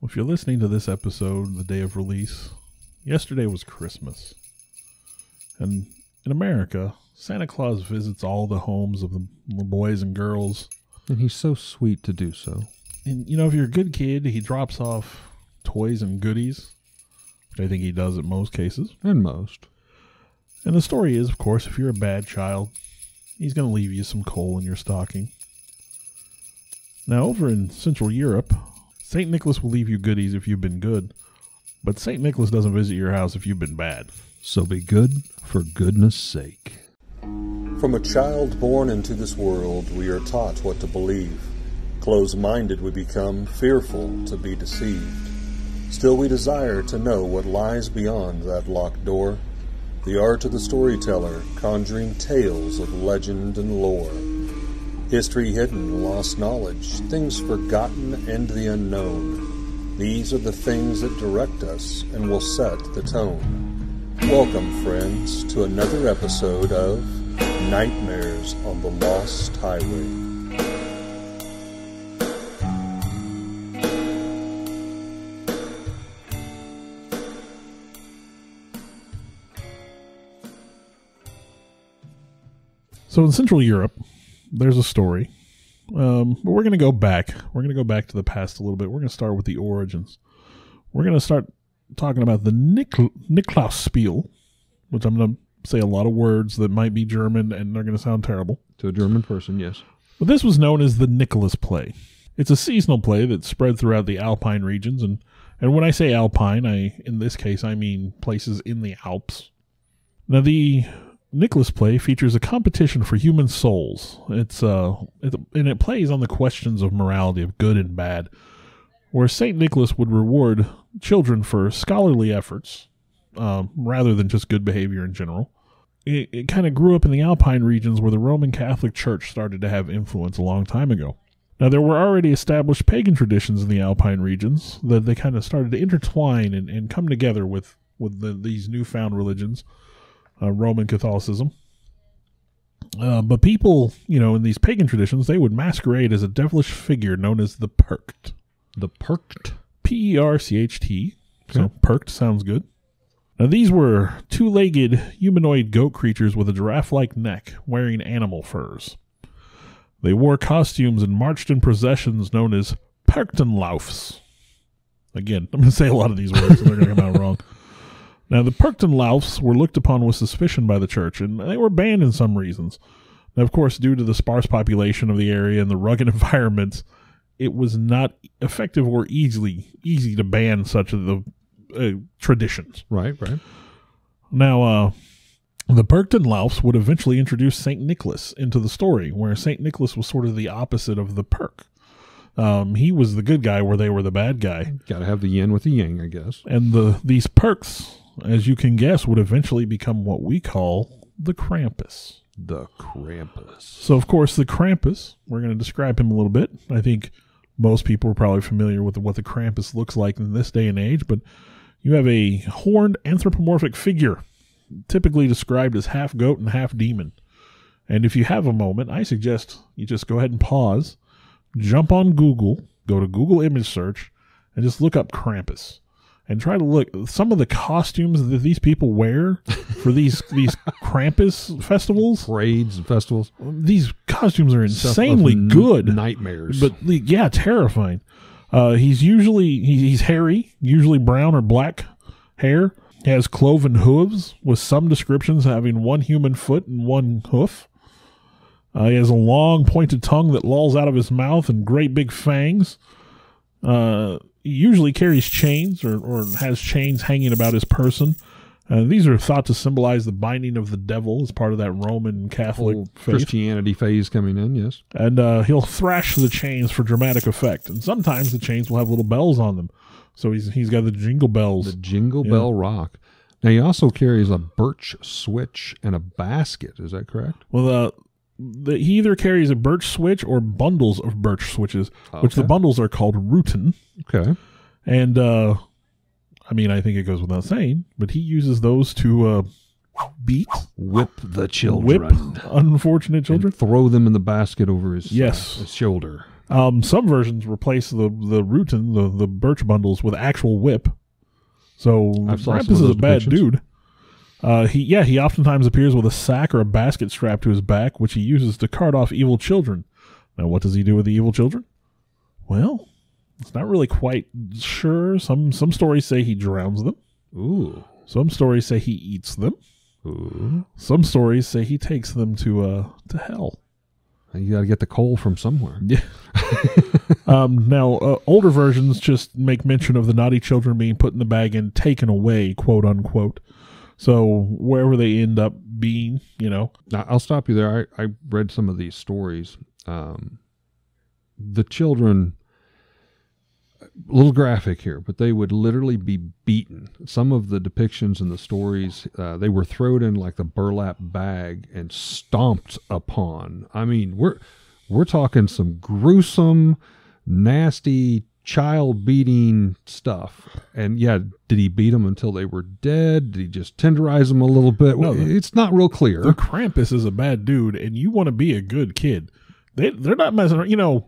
If you're listening to this episode the day of release, yesterday was Christmas. And in America, Santa Claus visits all the homes of the boys and girls. And he's so sweet to do so. And, you know, if you're a good kid, he drops off toys and goodies, which I think he does in most cases. And most. And the story is, of course, if you're a bad child, he's going to leave you some coal in your stocking. Now, over in Central Europe, St. Nicholas will leave you goodies if you've been good, but St. Nicholas doesn't visit your house if you've been bad. So be good for goodness sake. From a child born into this world, we are taught what to believe. Closed-minded we become, fearful to be deceived. Still we desire to know what lies beyond that locked door. The art of the storyteller, conjuring tales of legend and lore. History hidden, lost knowledge, things forgotten and the unknown. These are the things that direct us and will set the tone. Welcome, friends, to another episode of Nightmares on the Lost Highway. So in Central Europe, there's a story, but we're going to go back. We're going to go back to the past a little bit. We're going to start with the origins. We're going to start talking about the Nikolausspiel, which I'm going to say a lot of words that might be German and they're going to sound terrible. To a German person, yes. But this was known as the Nicholas play. It's a seasonal play that's spread throughout the Alpine regions. And when I say Alpine, in this case, I mean places in the Alps. Now, the Nicholas play features a competition for human souls. And it plays on the questions of morality of good and bad, where St. Nicholas would reward children for scholarly efforts rather than just good behavior in general. It kind of grew up in the Alpine regions where the Roman Catholic Church started to have influence a long time ago. Now, there were already established pagan traditions in the Alpine regions that they kind of started to intertwine and come together with these newfound religions. Roman Catholicism. But people, in these pagan traditions, they would masquerade as a devilish figure known as the Percht. The Percht? P-E-R-C-H-T. So Percht sounds good. Now these were two-legged humanoid goat creatures with a giraffe-like neck, wearing animal furs. They wore costumes and marched in processions known as Perchtenlaufs. Again, I'm going to say a lot of these words, and they're going to come out wrong. Now, the Perchtenlaufs were looked upon with suspicion by the church, and they were banned in some reasons. Now, of course, due to the sparse population of the area and the rugged environments, it was not effective or easy to ban such of the traditions. Right. Now, the Perchtenlaufs would eventually introduce St. Nicholas into the story, where St. Nicholas was sort of the opposite of the Perch. He was the good guy where they were the bad guy. Got to have the yin with the yang, I guess. And these Perks, as you can guess, would eventually become what we call the Krampus. The Krampus. So, of course, the Krampus, we're going to describe him a little bit. I think most people are probably familiar with what the Krampus looks like in this day and age, but you have a horned anthropomorphic figure, typically described as half goat and half demon. And if you have a moment, I suggest you just go ahead and pause, jump on Google, go to Google image search, and just look up Krampus. And try to look some of the costumes that these people wear for these Krampus festivals. Parades and festivals. These costumes are insanely good. Nightmares. But yeah, terrifying. He's hairy, usually brown or black hair. He has cloven hooves with some descriptions having one human foot and one hoof. He has a long pointed tongue that lolls out of his mouth and great big fangs. He usually carries chains or has chains hanging about his person. These are thought to symbolize the binding of the devil as part of that Roman Catholic faith. Christianity phase coming in, yes. And he'll thrash the chains for dramatic effect. And sometimes the chains will have little bells on them. So he's got the jingle bells. The jingle bell rock. Now he also carries a birch switch and a basket. Is that correct? Well, he either carries a birch switch or bundles of birch switches, which the bundles are called ruten. Okay. And, I think it goes without saying, but he uses those to whip the children. Whip unfortunate children. And throw them in the basket over his yes. His shoulder. Some versions replace the Rutan, the birch bundles, with actual whip. So Krampus is a bad dude. He oftentimes appears with a sack or a basket strapped to his back, which he uses to cart off evil children. Now, what does he do with the evil children? Well, it's not really quite sure. Some stories say he drowns them. Ooh. Some stories say he eats them. Ooh. Some stories say he takes them to hell. You got to get the coal from somewhere. Yeah. Now, older versions just make mention of the naughty children being put in the bag and taken away, quote unquote. So wherever they end up being, Now, I'll stop you there. I read some of these stories. The children, a little graphic here, but they would literally be beaten. Some of the depictions in the stories, they were thrown in like the burlap bag and stomped upon. I mean, we're talking some gruesome, nasty, child-beating stuff. And yeah, did he beat them until they were dead? Did he just tenderize them a little bit? No, it's not real clear. The Krampus is a bad dude, and you want to be a good kid. They're not messing around.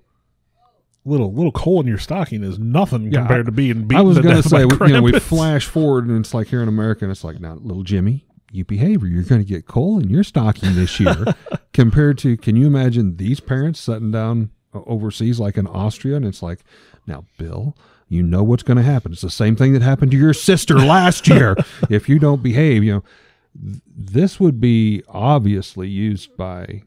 Little coal in your stocking is nothing compared to being beaten. I was going to say, we flash forward, and it's like here in America, and it's like, now, little Jimmy, you behave, or you're going to get coal in your stocking this year. Compared to, can you imagine these parents sitting down overseas, like in Austria, and it's like, now, Bill, you know what's going to happen. It's the same thing that happened to your sister last year. If you don't behave, this would be obviously used by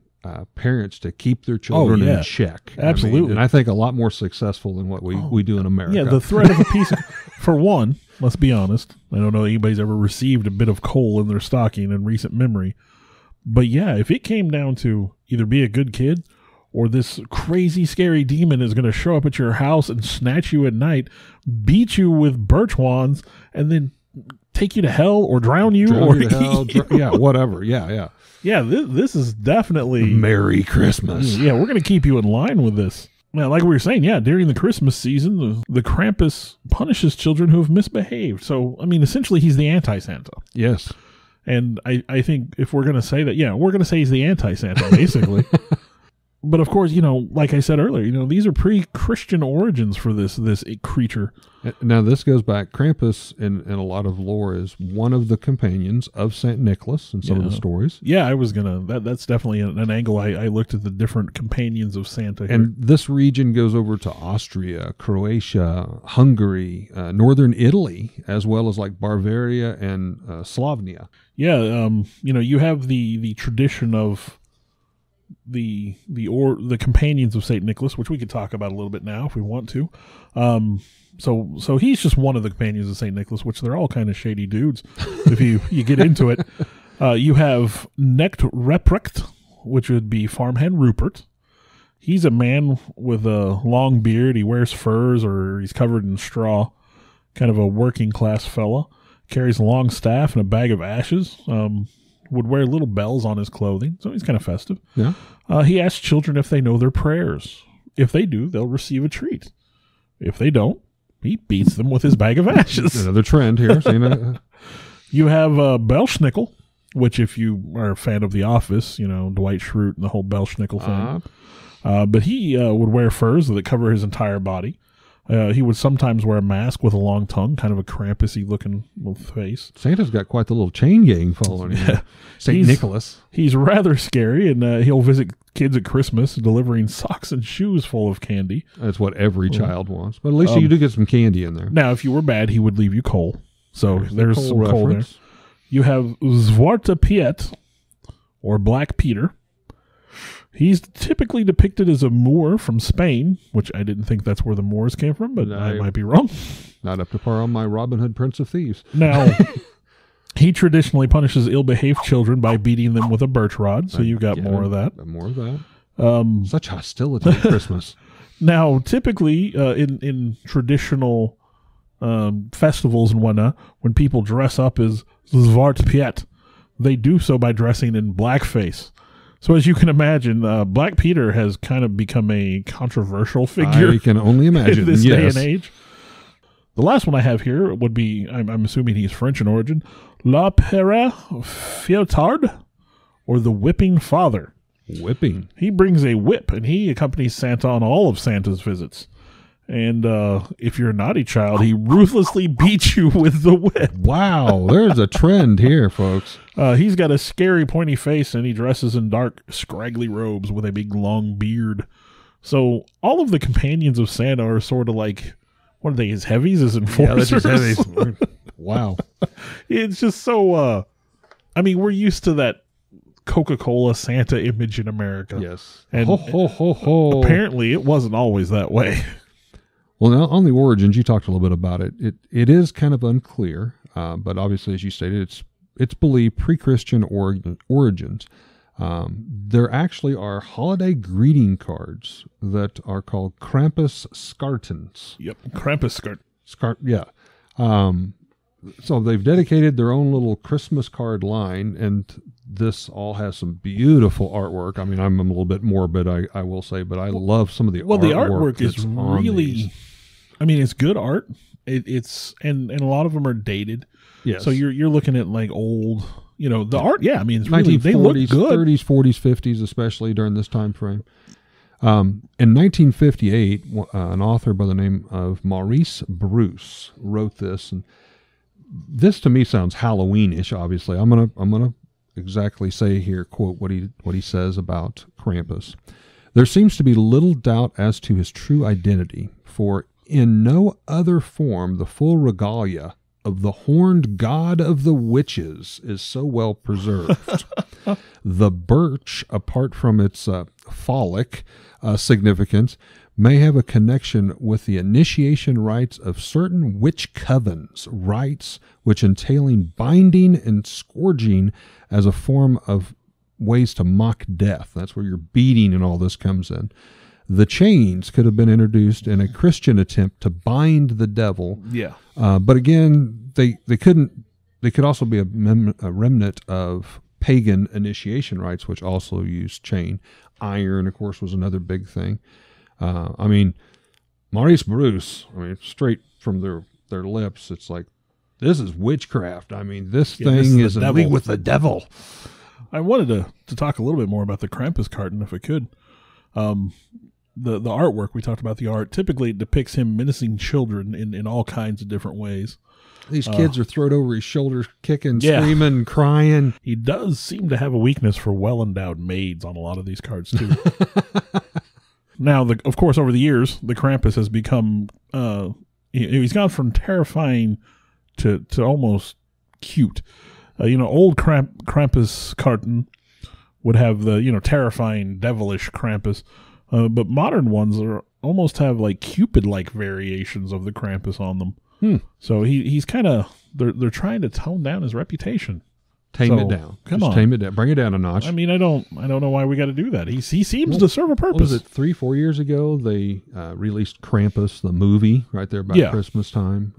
parents to keep their children in check. Absolutely. And I think a lot more successful than what we do in America. Yeah, the threat of a piece of, for one, let's be honest, I don't know anybody's ever received a bit of coal in their stocking in recent memory. But yeah, if it came down to either be a good kid or this crazy, scary demon is going to show up at your house and snatch you at night, beat you with birch wands, and then take you to hell or drown you or eat you. Yeah, whatever. Yeah. Yeah, this is definitely... Merry Christmas. Yeah, we're going to keep you in line with this. Now, like we were saying, during the Christmas season, the Krampus punishes children who have misbehaved. So, I mean, essentially, he's the anti-Santa. Yes. And I think if we're going to say that, we're going to say he's the anti-Santa, basically. But of course, like I said earlier, these are pre-Christian origins for this creature. Now, this goes back. Krampus, in a lot of lore, is one of the companions of St. Nicholas in some of the stories. Yeah, I was going to. That's definitely an angle. I looked at the different companions of Santa here. And this region goes over to Austria, Croatia, Hungary, northern Italy, as well as like Bavaria and Slovenia. Yeah, you have the tradition of the companions of St. Nicholas, which we could talk about a little bit now if we want to. So he's just one of the companions of St. Nicholas, which they're all kind of shady dudes if you get into it. You have Knecht Ruprecht, which would be farmhand Rupert. He's a man with a long beard. He wears furs or he's covered in straw, kind of a working class fella. Carries a long staff and a bag of ashes. Would wear little bells on his clothing, so he's kind of festive. Yeah. He asks children if they know their prayers. If they do, they'll receive a treat. If they don't, he beats them with his bag of ashes. Another trend here. You have Belschnickel, which if you are a fan of The Office, Dwight Schrute and the whole Belschnickel thing. But he would wear furs that cover his entire body. He would sometimes wear a mask with a long tongue, kind of a Krampus-y looking face. Santa's got quite the little chain gang following him. St. Nicholas. He's rather scary, and he'll visit kids at Christmas delivering socks and shoes full of candy. That's what every child wants. But at least you do get some candy in there. Now, if you were bad, he would leave you coal. So there's some coal there. You have Zwarte Piet, or Black Peter. He's typically depicted as a Moor from Spain, which I didn't think that's where the Moors came from, but I might be wrong. Not up to par on my Robin Hood Prince of Thieves. Now, he traditionally punishes ill-behaved children by beating them with a birch rod, so you got more of that. More of that. Such hostility at Christmas. Now, typically, in traditional festivals and whatnot, when people dress up as Zwarte Piet, they do so by dressing in blackface. So as you can imagine, Black Peter has kind of become a controversial figure. I can only imagine. In this day and age. The last one I have here would be, I'm assuming he's French in origin, La Pere Fiotard, or the Whipping Father. Whipping. He brings a whip, and he accompanies Santa on all of Santa's visits. And if you're a naughty child, he ruthlessly beats you with the whip. Wow, there's a trend here, folks. He's got a scary, pointy face, and he dresses in dark, scraggly robes with a big, long beard. So all of the companions of Santa are sort of like, what are they, his heavies, his enforcers? Yeah, that's his heavies. Wow. It's just so, I mean, we're used to that Coca-Cola Santa image in America. Yes. And ho, ho, ho, ho. apparently it wasn't always that way. Well, now on the origins, you talked a little bit about it. It is kind of unclear, but obviously, as you stated, it's believed pre-Christian origins. There actually are holiday greeting cards that are called Krampus Skartens. Yep, Krampus skirt. Yeah. So they've dedicated their own little Christmas card line, and this all has some beautiful artwork. I mean, I'm a little bit morbid, I will say, but I love some of the artwork. Well, the artwork is that's on really, these. I mean, it's good art. It's and a lot of them are dated. Yes. So you're looking at like old, the art. Yeah, I mean, it's really, 1940s, they look good. 30s, 40s, 50s, especially during this time frame. In 1958, an author by the name of Maurice Bruce wrote this, and this to me sounds Halloweenish. Obviously, I'm gonna exactly say here, quote what he says about Krampus. There seems to be little doubt as to his true identity, for in no other form the full regalia of the horned god of the witches is so well preserved. The birch, apart from its phallic significance, may have a connection with the initiation rites of certain witch covens, rites which entailing binding and scourging as a form of ways to mock death. That's where your beating and all this comes in. The chains could have been introduced in a Christian attempt to bind the devil. Yeah. But again, they couldn't. They could also be a remnant of pagan initiation rites, which also used chain. Iron, of course, was another big thing. I mean, Maurice Bruce, straight from their lips, it's like, this is witchcraft. I mean, this thing is in league with the devil. I wanted to talk a little bit more about the Krampus carton, if I could. The artwork, we talked about the art, typically it depicts him menacing children in all kinds of different ways. These kids are thrown over his shoulders, kicking, screaming, crying. He does seem to have a weakness for well-endowed maids on a lot of these cards, too. Now, of course, over the years, the Krampus has become, he's gone from terrifying to almost cute. Old Krampus carton would have the, terrifying, devilish Krampus. But modern ones almost have like Cupid-like variations of the Krampus on them. So he's kind of, they're trying to tone down his reputation. Tame it down. Come Just on. Tame it down. Bring it down a notch. I mean, I don't know why we got to do that. He seems to serve a purpose. What was it, 3-4 years ago? They released Krampus, the movie, right there about Christmas time.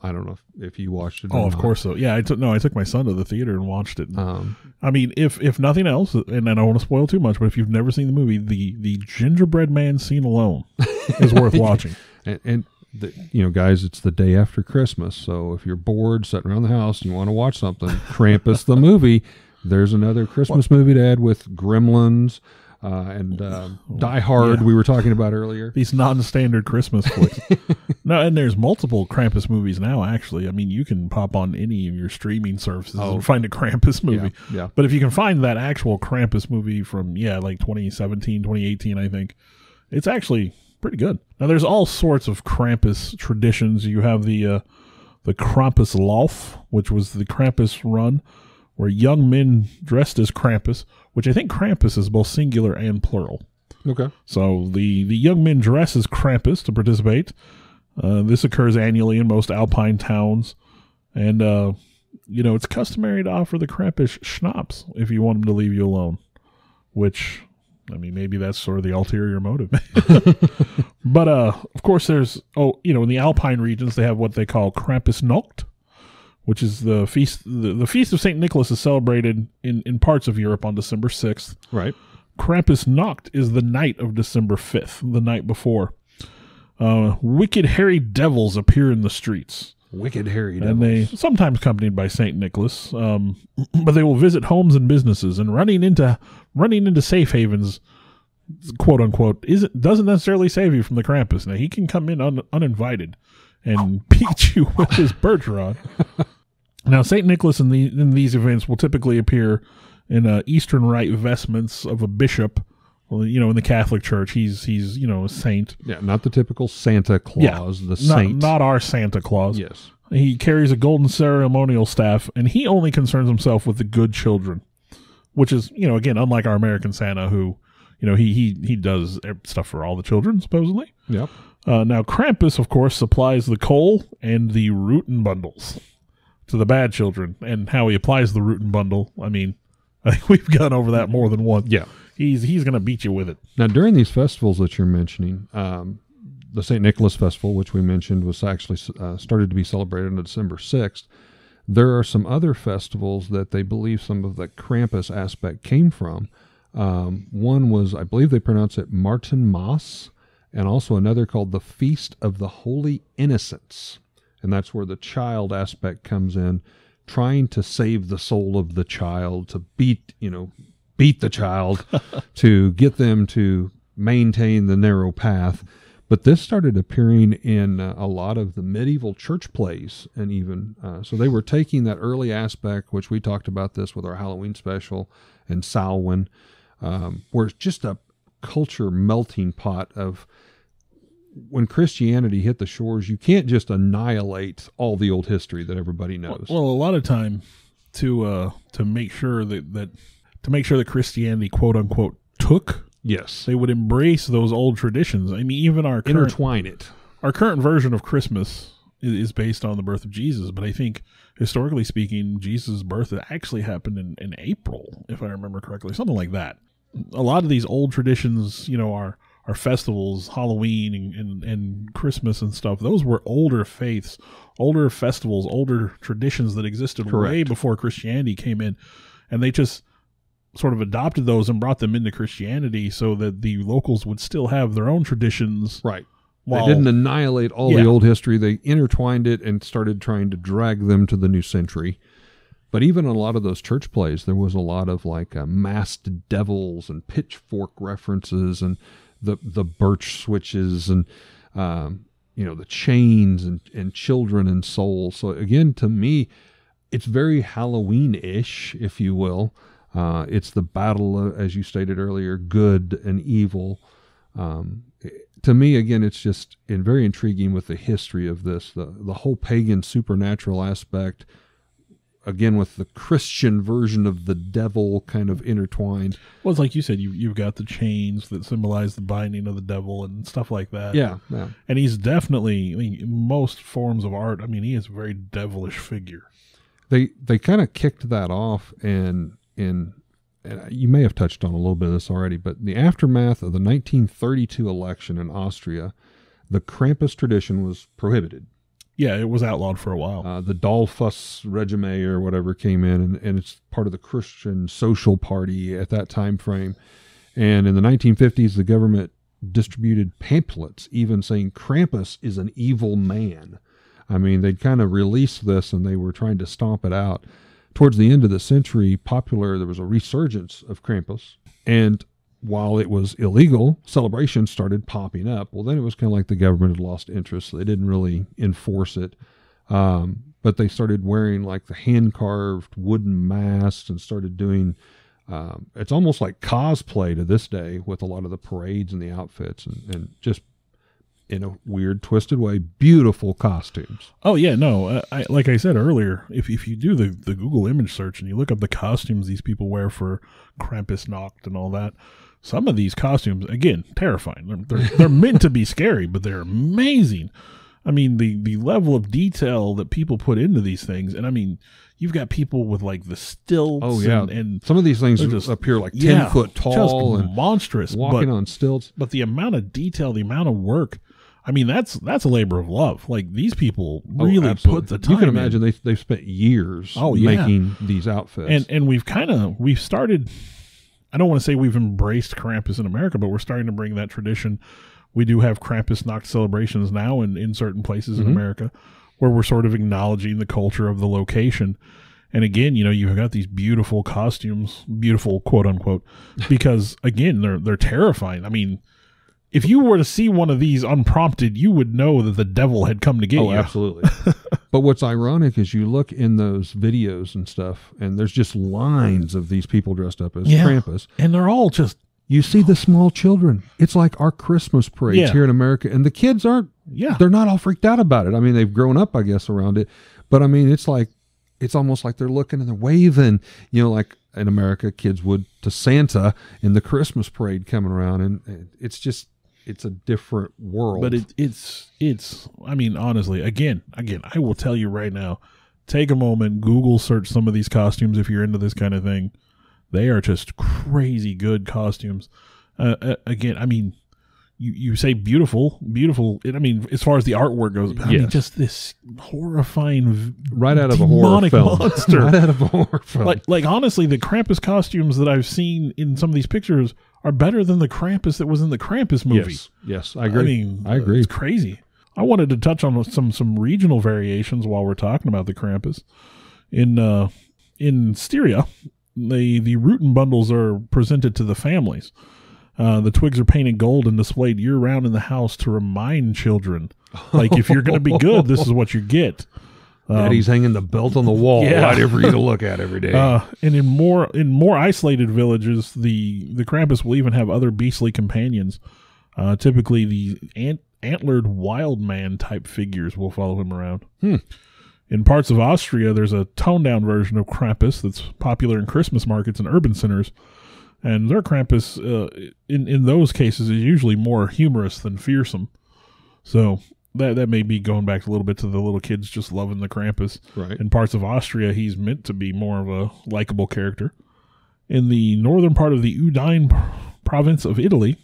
I don't know if you watched it. Oh, of course so. Yeah, I took my son to the theater and watched it. I mean, if nothing else, and I don't want to spoil too much, but if you've never seen the movie, the gingerbread man scene alone is worth watching. And guys, it's the day after Christmas, so if you're bored sitting around the house and you want to watch something, Krampus the movie. There's another Christmas movie to add with Gremlins and Die Hard we were talking about earlier. These non-standard Christmas flicks. No, and there's multiple Krampus movies now, actually. I mean, you can pop on any of your streaming services and find a Krampus movie. Yeah. But if you can find that actual Krampus movie from, like 2017, 2018, I think, it's actually pretty good. Now, there's all sorts of Krampus traditions. You have the Krampuslauf, which was the Krampus run, where young men dressed as Krampus, which I think Krampus is both singular and plural. Okay. So the young men dress as Krampus to participate. This occurs annually in most Alpine towns. And, it's customary to offer the Krampus schnapps if you want them to leave you alone, which, I mean, maybe that's sort of the ulterior motive. But, of course, there's, in the Alpine regions, they have what they call Krampusnacht, which is the feast. The Feast of St. Nicholas is celebrated in parts of Europe on December 6th. Right. Krampusnacht is the night of December 5th, the night before. Wicked hairy devils appear in the streets. Wicked hairy devils. And they sometimes accompanied by St. Nicholas, but they will visit homes and businesses, and running into running into safe havens, quote unquote, doesn't necessarily save you from the Krampus. Now, he can come in uninvited and beat you with his birch rod. Now, St. Nicholas in these events will typically appear in Eastern Rite vestments of a bishop. Well, in the Catholic Church, he's a saint. Yeah, not the typical Santa Claus, the saint. Not our Santa Claus. Yes. He carries a golden ceremonial staff, and he only concerns himself with the good children, which is, again, unlike our American Santa, who, he does stuff for all the children, supposedly. Yep. Now, Krampus, of course, supplies the coal and the Rootin' Bundles to the bad children, and how he applies the Rootin' Bundle. I think we've gone over that more than once. Yeah. He's going to beat you with it. Now, during these festivals that you're mentioning, the St. Nicholas Festival, which we mentioned, was actually started to be celebrated on December 6th. There are some other festivals that they believe some of the Krampus aspect came from. One was, I believe they pronounce it Martinmas, and also another called the Feast of the Holy Innocents. And that's where the child aspect comes in, trying to save the soul of the child, to beat the child, to get them to maintain the narrow path. But this started appearing in a lot of the medieval church plays, and even so they were taking that early aspect, which we talked about this with our Halloween special and Samhain, where it's just a culture melting pot of when Christianity hit the shores. You can't just annihilate all the old history that everybody knows. Well, a lot of time to make sure that Christianity, quote unquote, took. Yes, they would embrace those old traditions. Even our intertwine it. Our current version of Christmas is based on the birth of Jesus, but I think historically speaking, Jesus' birth actually happened in April, if I remember correctly, something like that. A lot of these old traditions, our festivals, Halloween and Christmas and stuff, those were older faiths, older festivals, older traditions that existed Correct. Way before Christianity came in, and they just sort of adopted those and brought them into Christianity so that the locals would still have their own traditions. Right. They didn't annihilate all the old history. They intertwined it and started trying to drag them to the new century. But even in a lot of those church plays, there was a lot of masked devils and pitchfork references and the birch switches and, the chains and children and souls. So again, to me, it's very Halloween-ish, if you will. It's the battle, as you stated earlier, good and evil. To me, again, it's just very intriguing with the history of this, the whole pagan supernatural aspect, again, with the Christian version of the devil kind of intertwined. Well, it's like you said, you've got the chains that symbolize the binding of the devil and stuff like that. Yeah. And he's definitely, in most forms of art, he is a very devilish figure. They kind of kicked that off and you may have touched on a little bit of this already, but the aftermath of the 1932 election in Austria, the Krampus tradition was prohibited. Yeah, it was outlawed for a while. The Dollfuss Regime or whatever came in, and it's part of the Christian Social Party at that time frame. And in the 1950s, the government distributed pamphlets even saying Krampus is an evil man. They'd kind of released this, and they were trying to stomp it out. Towards the end of the century, there was a resurgence of Krampus, and while it was illegal, celebrations started popping up. Well, then it was kind of like the government had lost interest, so they didn't really enforce it. But they started wearing the hand-carved wooden masks and started doing, it's almost like cosplay to this day with a lot of the parades and the outfits and just in a weird, twisted way, beautiful costumes. Oh, yeah, no. Like I said earlier, if you do the Google image search and you look up the costumes these people wear for Krampusnacht and all that, some of these costumes, again, terrifying. They're meant to be scary, but they're amazing. The level of detail that people put into these things, and you've got people with the stilts. Oh, yeah. And some of these things appear 10 foot tall just and monstrous, walking on stilts. But the amount of detail, the amount of work, that's a labor of love. These people really put the time. You can imagine they've spent years making these outfits. And we've started, I don't want to say we've embraced Krampus in America, but we're starting to bring that tradition. We do have Krampusnacht celebrations now in certain places in America where we're sort of acknowledging the culture of the location. And again, you've got these beautiful costumes, beautiful quote unquote, because again, they're terrifying. I mean, if you were to see one of these unprompted, you would know that the devil had come to get you. Oh, absolutely. But what's ironic is you look in those videos and stuff, and there's just lines of these people dressed up as Krampus. And they're all just... You see the small children. It's like our Christmas parades here in America. And the kids aren't... Yeah. They're not all freaked out about it. I mean, they've grown up, I guess, around it. But, I mean, it's almost like they're looking and they're waving, like in America, kids would to Santa in the Christmas parade coming around. And it's just... It's a different world. But it's I mean, honestly, again, I will tell you right now, take a moment, Google search some of these costumes if you're into this kind of thing. They are just crazy good costumes. Again, I mean, you say beautiful. I mean, as far as the artwork goes, I mean, just this horrifying, right out of a horror film. Monster. Right out of a horror film. Like honestly, the Krampus costumes that I've seen in some of these pictures are better than the Krampus that was in the Krampus movie. Yes, I agree. I agree. It's crazy. I wanted to touch on some regional variations while we're talking about the Krampus. In Styria, the Ruten bundles are presented to the families. The twigs are painted gold and displayed year-round in the house to remind children, like, if you're going to be good, this is what you get. Daddy's hanging the belt on the wall right for you to look at every day. And in more isolated villages, the Krampus will even have other beastly companions. Typically, the antlered wild man type figures will follow him around. In parts of Austria, there's a toned-down version of Krampus that's popular in Christmas markets and urban centers. And their Krampus, in those cases, is usually more humorous than fearsome. So that may be going back a little bit to the little kids just loving the Krampus. Right. In parts of Austria, he's meant to be more of a likable character. In the northern part of the Udine province of Italy,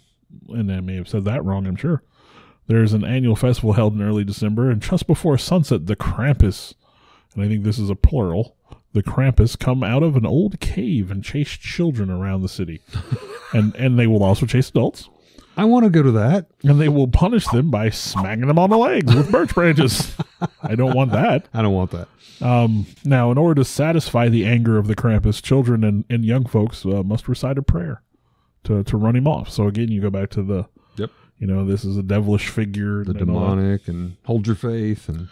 and I may have said that wrong, I'm sure, there's an annual festival held in early December, and just before sunset, the Krampus, and I think this is a plural, the Krampus come out of an old cave and chase children around the city. and they will also chase adults. I want to go to that. And they will punish them by smacking them on the legs with birch branches. I don't want that. I don't want that. Now, in order to satisfy the anger of the Krampus, children and young folks must recite a prayer to run him off. So again, you go back to the, this is a devilish figure. The demonic and hold your faith. And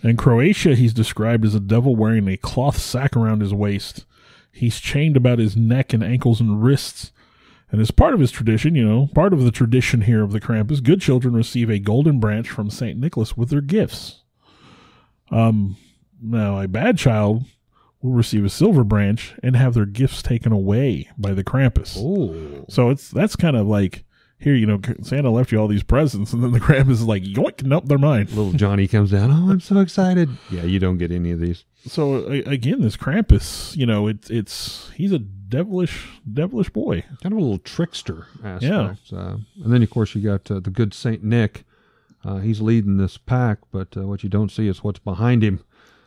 in Croatia, he's described as a devil wearing a cloth sack around his waist. He's chained about his neck and ankles and wrists. And as part of his tradition, part of the tradition here of the Krampus, good children receive a golden branch from St. Nicholas with their gifts. Now, a bad child will receive a silver branch and have their gifts taken away by the Krampus. Oh. So that's kind of like, here, Santa left you all these presents, and then the Krampus is like, yoink, nope, they're mine. Little Johnny comes down, oh, I'm so excited. Yeah, you don't get any of these. So, again, this Krampus, he's a devilish boy. Kind of a little trickster aspect. Yeah. And then, of course, you got the good Saint Nick. He's leading this pack, but what you don't see is what's behind him,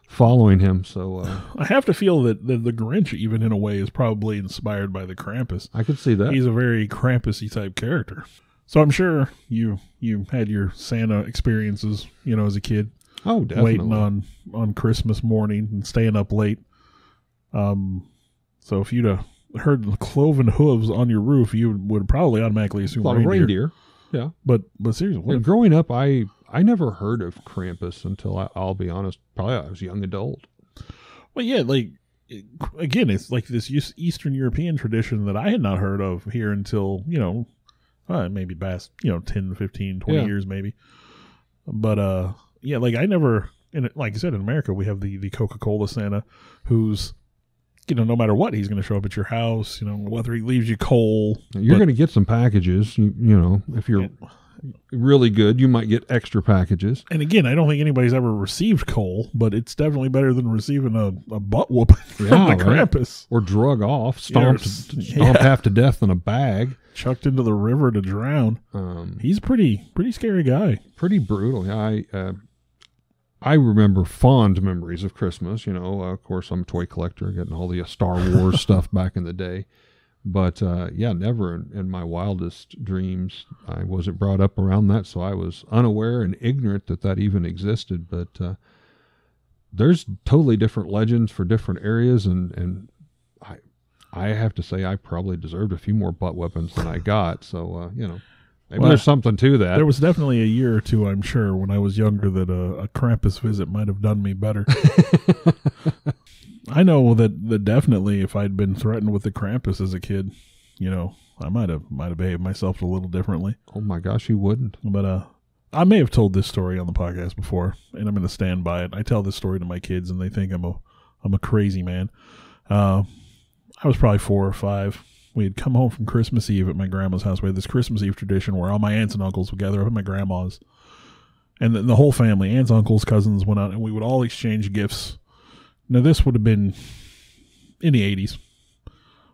following him. So I have to feel that the Grinch, even in a way, is probably inspired by the Krampus. I could see that. He's a very Krampus-y type character. So I'm sure you had your Santa experiences, as a kid. Oh, definitely. Waiting on Christmas morning and staying up late. So if you'd have heard the cloven hooves on your roof, you would probably automatically assume reindeer. Yeah. But seriously, growing up, I never heard of Krampus until I'll be honest, probably I was a young adult. Well, yeah, again, it's like this Eastern European tradition that I had not heard of here until, maybe past, 10, 15, 20 years maybe. But, I never, like I said, in America, we have the Coca-Cola Santa who's, no matter what, he's going to show up at your house, whether he leaves you coal. You're going to get some packages, if you're really good, you might get extra packages. And again, I don't think anybody's ever received coal, but it's definitely better than receiving a butt whooping from the Krampus. Or drug off, stomped half to death in a bag. Chucked into the river to drown. He's a pretty scary guy. Pretty brutal. Yeah, I remember fond memories of Christmas. Of course, I'm a toy collector, getting all the Star Wars stuff back in the day. But, never in my wildest dreams. I wasn't brought up around that, so I was unaware and ignorant that even existed. But there's totally different legends for different areas, and I have to say I probably deserved a few more butt weapons than I got. So maybe there's something to that. There was definitely a year or two, I'm sure, when I was younger that a Krampus visit might have done me better. I know that definitely if I'd been threatened with the Krampus as a kid, I might have behaved myself a little differently. Oh my gosh, you wouldn't. But I may have told this story on the podcast before, and I'm going to stand by it. I tell this story to my kids, and they think I'm a crazy man. I was probably 4 or 5. We had come home from Christmas Eve at my grandma's house. We had this Christmas Eve tradition where all my aunts and uncles would gather up at my grandma's, and the whole family, aunts, uncles, cousins, went out, and we would all exchange gifts. Now, this would have been in the 80s.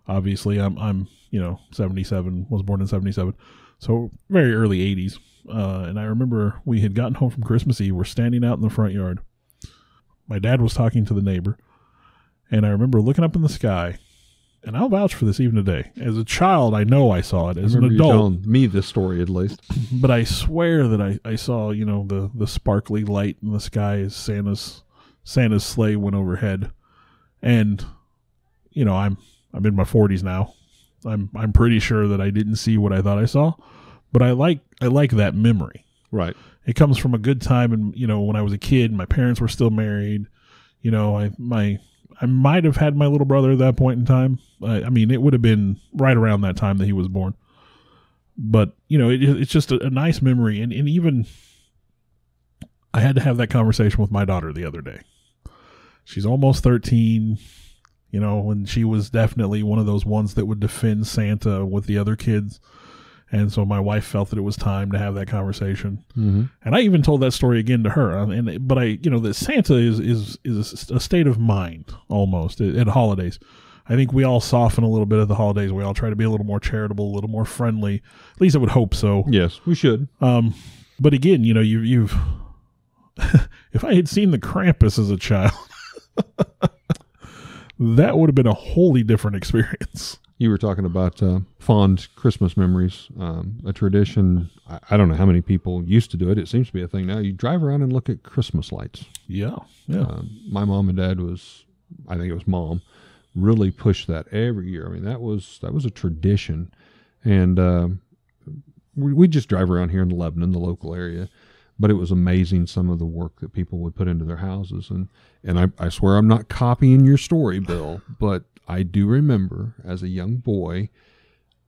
Obviously, I'm 77, was born in 77, so very early 80s. And I remember we had gotten home from Christmas Eve. We're standing out in the front yard. My dad was talking to the neighbor, and I remember looking up in the sky, and I'll vouch for this even today. As a child, I know I saw it. As an adult, you telling me this story at least. But I swear that I saw, the sparkly light in the sky as Santa's sleigh went overhead. And, I'm in my 40s now. I'm pretty sure that I didn't see what I thought I saw, but I like that memory. Right. It comes from a good time, and when I was a kid, my parents were still married. I might have had my little brother at that point in time. I mean, it would have been right around that time that he was born. But it's just a nice memory, and even I had to have that conversation with my daughter the other day. She's almost 13. And she was definitely one of those ones that would defend Santa with the other kids. And so my wife felt that it was time to have that conversation. Mm-hmm. And I even told that story again to her. But that Santa is a state of mind almost at holidays. I think we all soften a little bit at the holidays. We all try to be a little more charitable, a little more friendly. At least I would hope so. Yes, we should. But again, you've if I had seen the Krampus as a child, that would have been a wholly different experience. You were talking about fond Christmas memories. A tradition, I don't know how many people used to do it. It seems to be a thing now. You drive around and look at Christmas lights. Yeah. My mom and dad I think it was mom, really pushed that every year. I mean, that was a tradition. And we just drive around here in Lebanon, the local area. But it was amazing some of the work that people would put into their houses. And I swear I'm not copying your story, Bill, but I do remember as a young boy,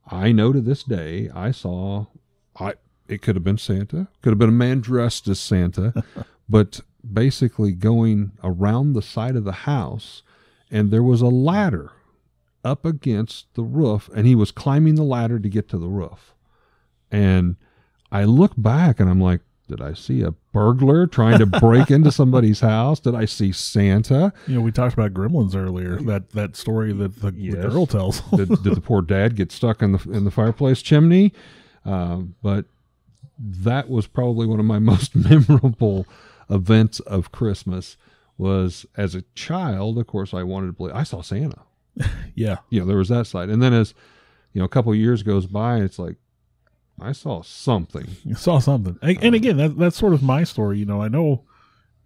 I know to this day, it could have been Santa, could have been a man dressed as Santa, but basically going around the side of the house, and there was a ladder up against the roof, and he was climbing the ladder to get to the roof. And I look back and I'm like, did I see a burglar trying to break into somebody's house? Did I see Santa? We talked about Gremlins earlier. That story that the girl tells. did the poor dad get stuck in the fireplace chimney? But that was probably one of my most memorable events of Christmas. Was as a child, of course, I wanted to believe I saw Santa. Yeah, there was that side, and then as a couple of years goes by, it's like, I saw something. You saw something. And again, that's sort of my story. I know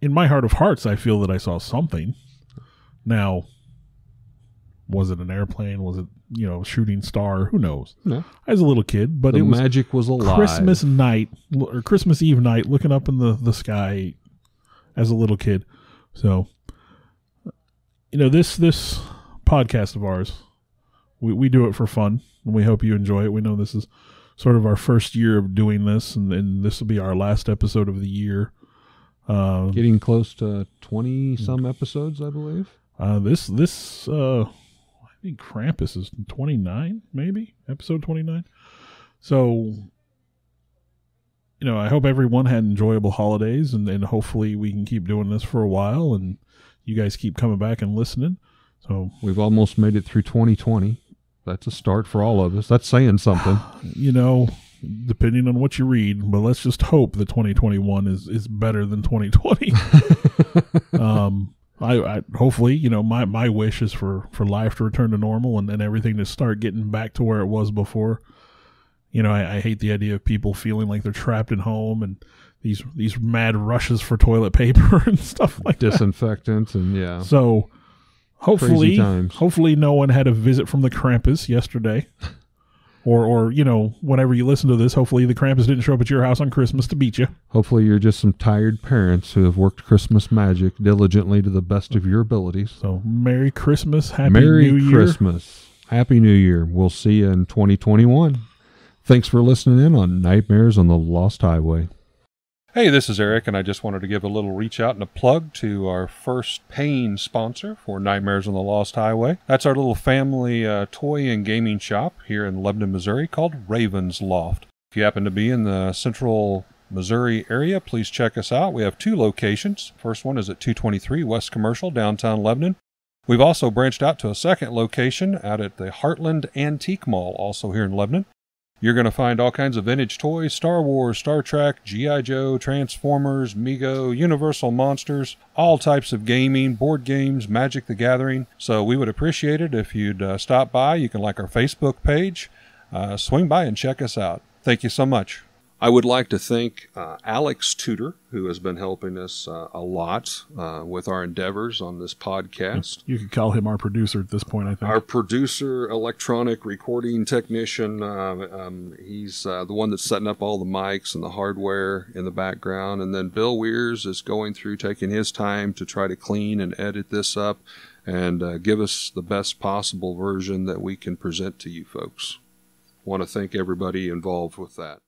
in my heart of hearts, I feel that I saw something. Now, was it an airplane? Was it, a shooting star? Who knows? No. I was a little kid, but the it was magic was alive. Christmas night or Christmas Eve night, looking up in the sky as a little kid. So, this podcast of ours, we do it for fun, and we hope you enjoy it. We know this is sort of our first year of doing this, and this will be our last episode of the year. Getting close to 20 some episodes, I believe. This I think Krampus is 29, maybe episode 29. So, I hope everyone had enjoyable holidays, and hopefully we can keep doing this for a while, and you guys keep coming back and listening. So we've almost made it through 2020. That's a start for all of us. That's saying something. Depending on what you read, but let's just hope that 2021 is better than 2020. I hopefully, my wish is for life to return to normal and everything to start getting back to where it was before. I hate the idea of people feeling like they're trapped at home and these mad rushes for toilet paper and stuff like that. Disinfectant and yeah. So Crazy times. hopefully no one had a visit from the Krampus yesterday. Or whenever you listen to this, hopefully the Krampus didn't show up at your house on Christmas to beat you. Hopefully you're just some tired parents who have worked Christmas magic diligently to the best of your abilities. So Merry Christmas, Happy Merry New Year. Christmas. Happy New Year. We'll see you in 2021. Thanks for listening in on Nightmares on the Lost Highway. Hey, this is Eric, and I just wanted to give a little reach out and a plug to our first paying sponsor for Nightmares on the Lost Highway. That's our little family toy and gaming shop here in Lebanon, Missouri called Raven's Loft. If you happen to be in the central Missouri area, please check us out. We have 2 locations. First one is at 223 West Commercial, downtown Lebanon. We've also branched out to a second location out at the Heartland Antique Mall, also here in Lebanon. You're going to find all kinds of vintage toys, Star Wars, Star Trek, G.I. Joe, Transformers, Mego, Universal Monsters, all types of gaming, board games, Magic the Gathering. So we would appreciate it if you'd stop by. You can like our Facebook page. Swing by and check us out. Thank you so much. I would like to thank Alex Tudor, who has been helping us a lot with our endeavors on this podcast. You could call him our producer at this point, I think. Our producer, electronic recording technician. He's the one that's setting up all the mics and the hardware in the background. And then Bill Weirs is going through, taking his time to try to clean and edit this up and give us the best possible version that we can present to you folks. Want to thank everybody involved with that.